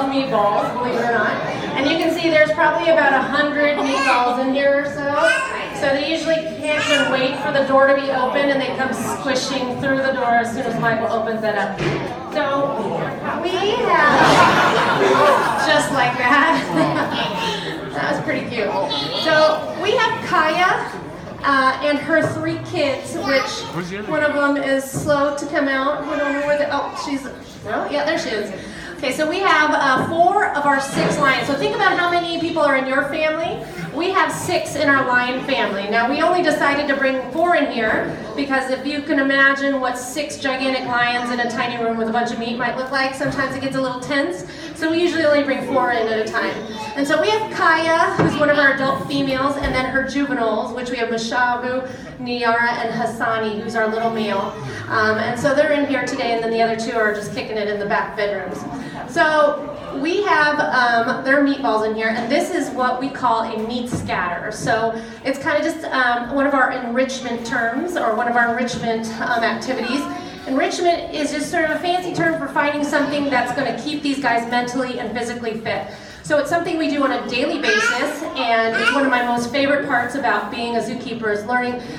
love meatballs, believe it or not. And you can see there's probably about 100 meatballs in here or so. So they usually can't even wait for the door to be open, and they come squishing through the door as soon as Michael opens it up. So we have, just like that. That was pretty cute. So we have Kaya and her 3 kids, which one of them is slow to come out. We don't know where yeah, there she is. Okay, so we have 4 of our 6 lions. So think about how many people are in your family. We have 6 in our lion family. Now we only decided to bring 4 in here because if you can imagine what 6 gigantic lions in a tiny room with a bunch of meat might look like, sometimes it gets a little tense. So we usually only bring 4 in at a time. And so we have Kaya, who's one of our adult females, and then her juveniles, which we have Mashabu, Niara, and Hassani, who's our little male. And so they're in here today, and then the other 2 are just kicking it in the back bedrooms. So we have their meatballs in here, and this is what we call a meat scatter. So it's kind of just one of our enrichment terms, or one of our enrichment activities. Enrichment is just sort of a fancy term for finding something that's going to keep these guys mentally and physically fit. So it's something we do on a daily basis, and it's one of my most favorite parts about being a zookeeper is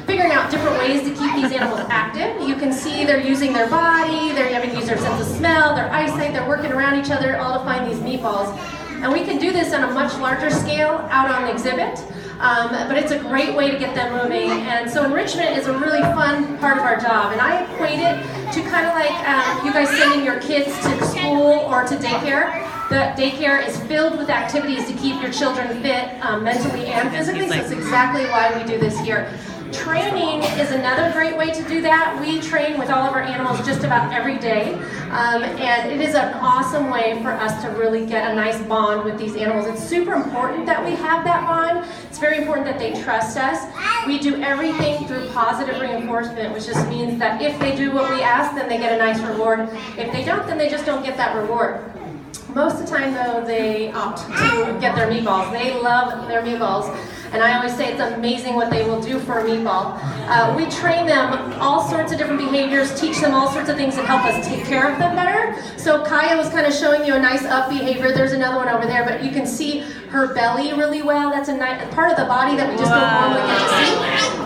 figuring out different ways to keep these animals active. You can see they're using their body, they're having to use their sense of smell, their eyesight, they're working around each other, all to find these meatballs. And we can do this on a much larger scale out on exhibit, but it's a great way to get them moving. And so enrichment is a really fun part of our job, and I equate it to kind of like you guys sending your kids to school or to daycare. The daycare is filled with activities to keep your children fit mentally and physically, so it's exactly why we do this here. Training is another great way to do that. We train with all of our animals just about every day, and it is an awesome way for us to really get a nice bond with these animals. It's super important that we have that bond. It's very important that they trust us. We do everything through positive reinforcement, which just means that if they do what we ask, then they get a nice reward. If they don't, then they just don't get that reward. Most of the time, though, they opt to get their meatballs. They love their meatballs. And I always say it's amazing what they will do for a meatball. We train them all sorts of different behaviors, teach them all sorts of things that help us take care of them better. So Kaya was kind of showing you a nice up behavior. There's another one over there, but you can see her belly really well. That's a nice part of the body that we just don't normally get to see.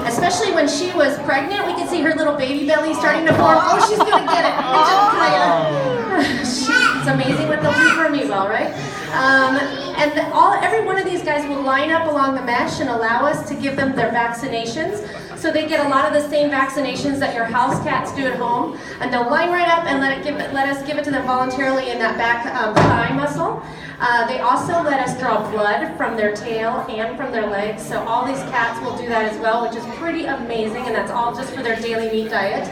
Especially when she was pregnant, we could see her little baby belly starting to form. Oh, she's gonna get it. Good job, Kaya. It's amazing what they'll do for a meatball, right? And every one of these guys will line up along the mesh and allow us to give them their vaccinations. So they get a lot of the same vaccinations that your house cats do at home, and they'll line right up and let us give it to them voluntarily in that back thigh muscle. They also let us draw blood from their tail and from their legs. So all these cats will do that as well, which is pretty amazing, and that's all just for their daily meat diet.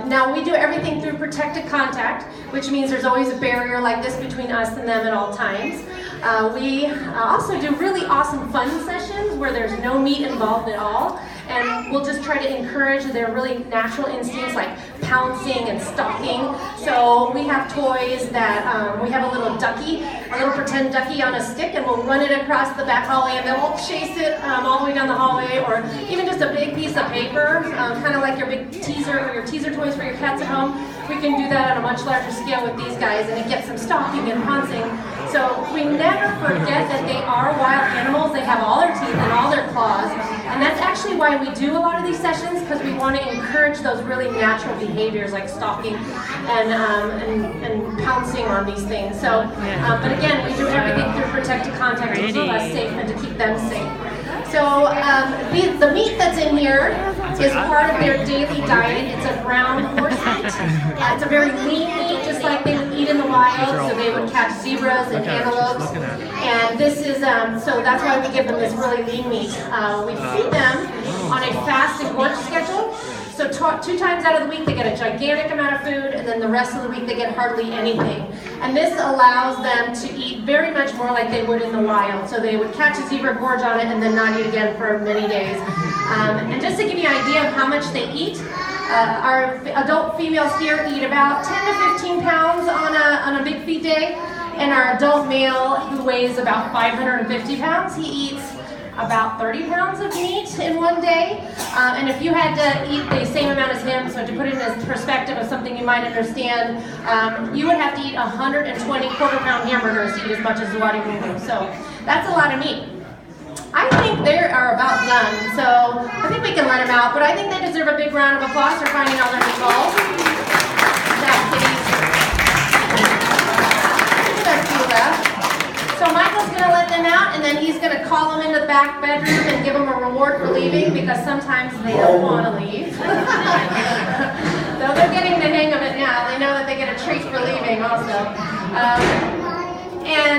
Now we do everything through protected contact, which means there's always a barrier like this between us and them at all times. We also do really awesome fun sessions where there's no meat involved at all, and we'll just try to encourage their really natural instincts like pouncing and stalking. So we have toys that, we have a little ducky, a little pretend ducky on a stick, and we'll run it across the back hallway, and then we'll chase it all the way down the hallway, or even just a big piece of paper, kind of like your big teaser or your teaser toys for your cats at home. We can do that on a much larger scale with these guys, and it gets them stalking and pouncing. So we never forget that they are wild animals. They have all their teeth and all their claws, and that's actually why we do a lot of these sessions, because we want to encourage those really natural behaviors like stalking and pouncing on these things. So, but again, we do everything through protected contact to keep us safe and to keep them safe. So the meat that's in here is part of their daily diet. It's a ground horse meat. It's a very lean meat, just like they would eat in the wild. So they would catch zebras and antelopes. And this is, so that's why we give them this really lean meat. We feed them on a fast and gorge schedule. So 2 times out of the week they get a gigantic amount of food, and then the rest of the week they get hardly anything. And this allows them to eat very much more like they would in the wild. So they would catch a zebra, gorge on it, and then not eat again for many days. And just to give you an idea of how much they eat, our adult females here eat about 10 to 15 pounds on a big feed day, and our adult male, who weighs about 550 pounds, he eats about 30 pounds of meat in one day. And if you had to eat the same amount as him, so to put it in perspective of something you might understand, you would have to eat 120 quarter-pound hamburgers to eat as much as Zawadi Mumu. So that's a lot of meat. I think they are about done, so I think we can let them out, but I think they deserve a big round of applause for finding all their meatballs. There's two left. So Michael's going to let them out, and then he's going to call them into the back bedroom and give them a reward for leaving, because sometimes they don't want to leave. So they're getting the hang of it now. They know that they get a treat for leaving also. And